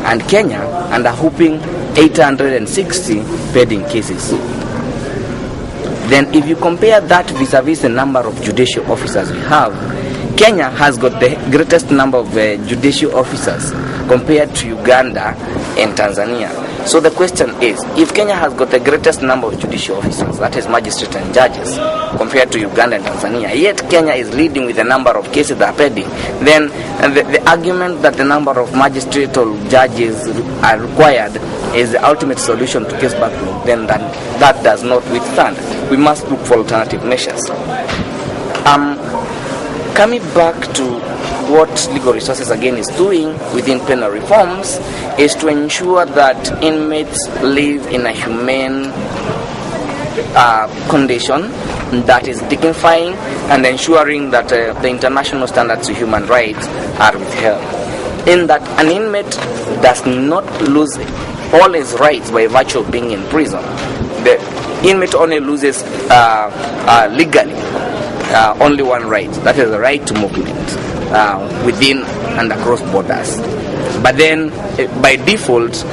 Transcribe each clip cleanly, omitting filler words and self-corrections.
and Kenya, and a whopping 860 pending cases. Then if you compare that vis-a-vis the number of judicial officers we have, Kenya has got the greatest number of judicial officers compared to Uganda and Tanzania. So the question is, if Kenya has got the greatest number of judicial officers, that is magistrates and judges, compared to Uganda and Tanzania, yet Kenya is leading with the number of cases that are pending, then the argument that the number of magistrates or judges are required is the ultimate solution to case backlog, then that does not withstand. We must look for alternative measures. Coming back to what Legal Resources again is doing within penal reforms is to ensure that inmates live in a humane condition that is dignifying, and ensuring that the international standards of human rights are upheld. In that an inmate does not lose all his rights by virtue of being in prison. The inmate only loses legally only one right, that is the right to movement within and across borders. But then by default,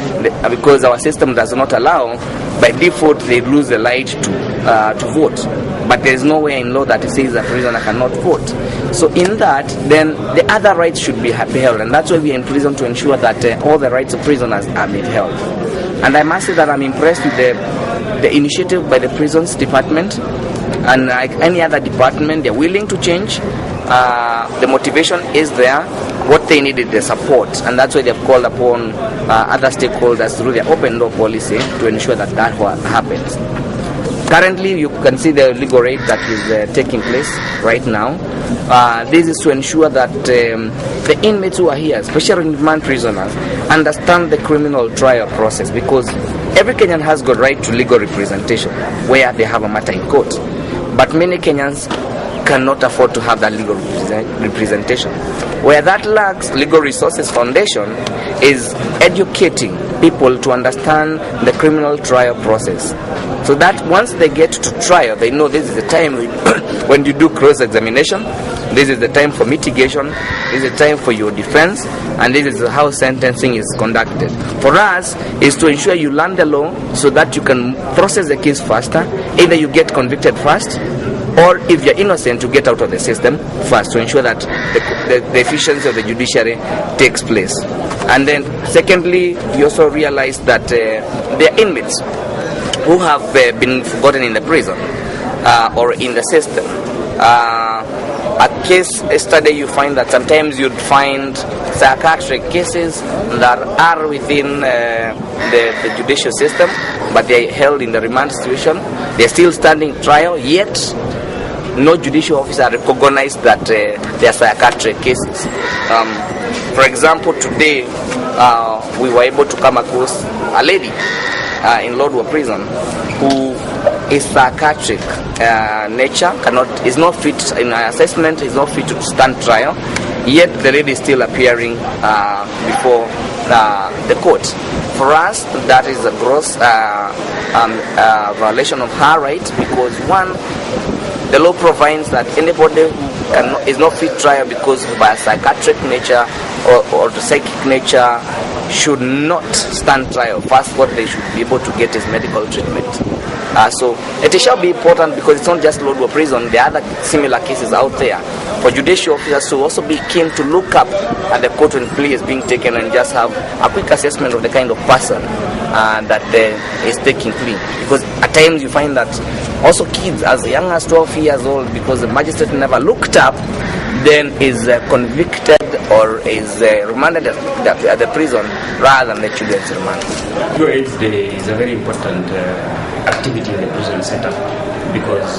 because our system does not allow, by default they lose the right to vote. But there is nowhere in law that says a prisoner cannot vote. So in that, then the other rights should be held, and that's why we are in prison, to ensure that all the rights of prisoners are made held. And I must say that I'm impressed with the initiative by the prisons department, and like any other department, they're willing to change. The motivation is there. What they need is the support, and that's why they've called upon other stakeholders through their open door policy to ensure that happens. Currently, you can see the legal raid that is taking place right now. This is to ensure that the inmates who are here, especially remand prisoners, understand the criminal trial process, because every Kenyan has got right to legal representation where they have a matter in court. But many Kenyans cannot afford to have that legal representation. Where that lacks, Legal Resources Foundation is educating people to understand the criminal trial process, so that once they get to trial, they know this is the time when you do cross-examination, this is the time for mitigation, this is the time for your defense, and this is how sentencing is conducted. For us, is to ensure you learn the law so that you can process the case faster. Either you get convicted first, or if you're innocent, to get out of the system first, to ensure that the efficiency of the judiciary takes place. And then secondly, you also realize that there are inmates who have been forgotten in the prison or in the system. A case study, you find that sometimes you'd find psychiatric cases that are within the judicial system, but they're held in the remand situation. They're still standing trial, yet no judicial officer recognized that they are psychiatric cases. For example, today we were able to come across a lady in Lodwar prison who is psychiatric nature, is not fit in an assessment, is not fit to stand trial, yet the lady is still appearing before the court. For us, that is a gross violation of her rights, because one, the law provides that anybody who is not fit trial because by a psychiatric nature or the psychic nature should not stand trial. First, what they should be able to get is medical treatment. So it shall be important, because it's not just Lodwar prison, there are other similar cases out there, for judicial officers to also be keen to look up at the court when plea is being taken and just have a quick assessment of the kind of person that is taking plea. Because at times you find that also kids as young as 12 years old, because the magistrate never looked up, then is convicted or is remanded at the prison rather than the children's remand. Legal Aid Day is a very important activity in the prison setup, because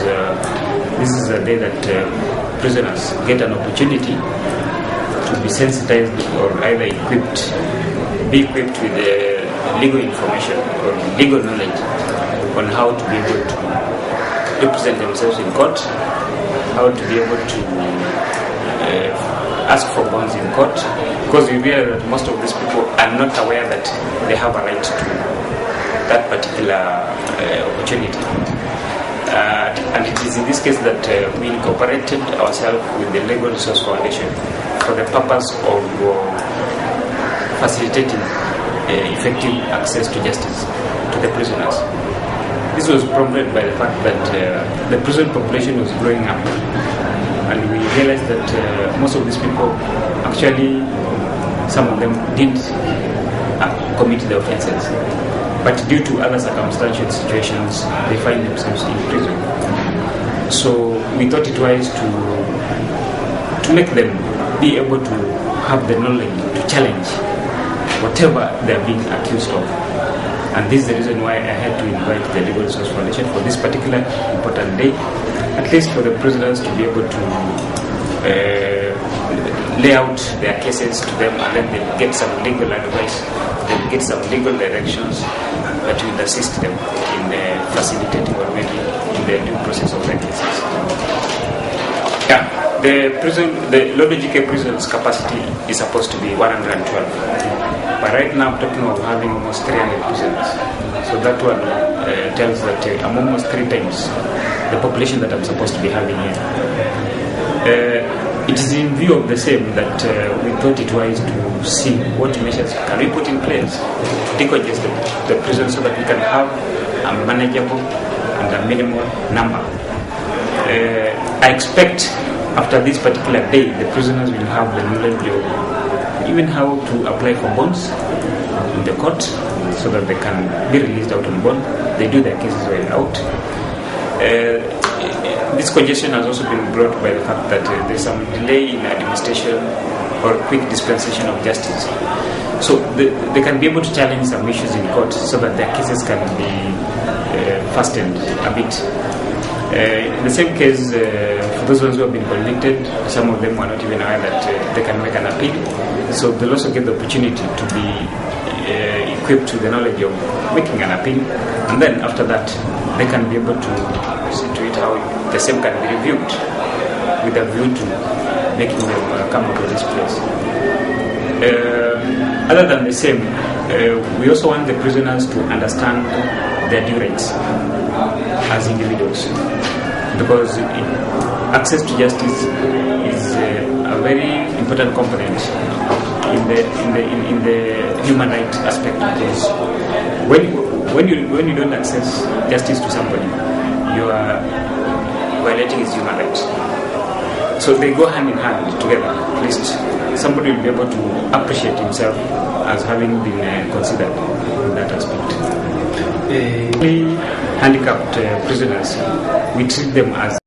this is a day that prisoners get an opportunity to be sensitized or either be equipped with legal information or legal knowledge on how to be able to represent themselves in court, how to be able to ask for bonds in court, because we realize that most of these people are not aware that they have a right to that particular opportunity. And it is in this case that we incorporated ourselves with the Legal Resource Foundation for the purpose of facilitating effective access to justice to the prisoners. This was prompted by the fact that the prison population was growing up, and we realized that most of these people, actually, some of them didn't commit the offenses, but due to other circumstantial situations, they find themselves in prison. So we thought it wise to make them be able to have the knowledge to challenge whatever they are being accused of. And this is the reason why I had to invite the Legal Resource Foundation for this particular important day, at least for the prisoners to be able to lay out their cases to them, and then they'll get some legal advice, they'll get some legal directions that will assist them in facilitating or maybe in the due process of their cases. Yeah, the Lodwar GK prison's capacity is supposed to be 112, but right now I'm talking of having almost 300 prisoners. So that one tells that I'm almost 3 times the population that I'm supposed to be having here. It is in view of the same that we thought it wise to see what measures can we put in place to decongest the prison so that we can have a manageable and a minimal number. I expect after this particular day, the prisoners will have the knowledge of even how to apply for bonds in the court so that they can be released out on bond. They do their cases while out. This congestion has also been brought by the fact that there's some delay in administration or quick dispensation of justice. So they can be able to challenge some issues in court so that their cases can be fastened a bit. In the same case, for those ones who have been convicted, some of them were not even aware that they can make an appeal. So they'll also get the opportunity to be equipped with the knowledge of making an appeal, and then after that they can be able to see to it how the same can be reviewed with a view to making them come out of this place. Other than the same, we also want the prisoners to understand their due rights as individuals, because access to justice is a very important component in the human rights aspect. Because when you don't access justice to somebody, you are violating his human rights. So they go hand in hand together. At least somebody will be able to appreciate himself as having been considered in that aspect. Handicapped prisoners, we treat them as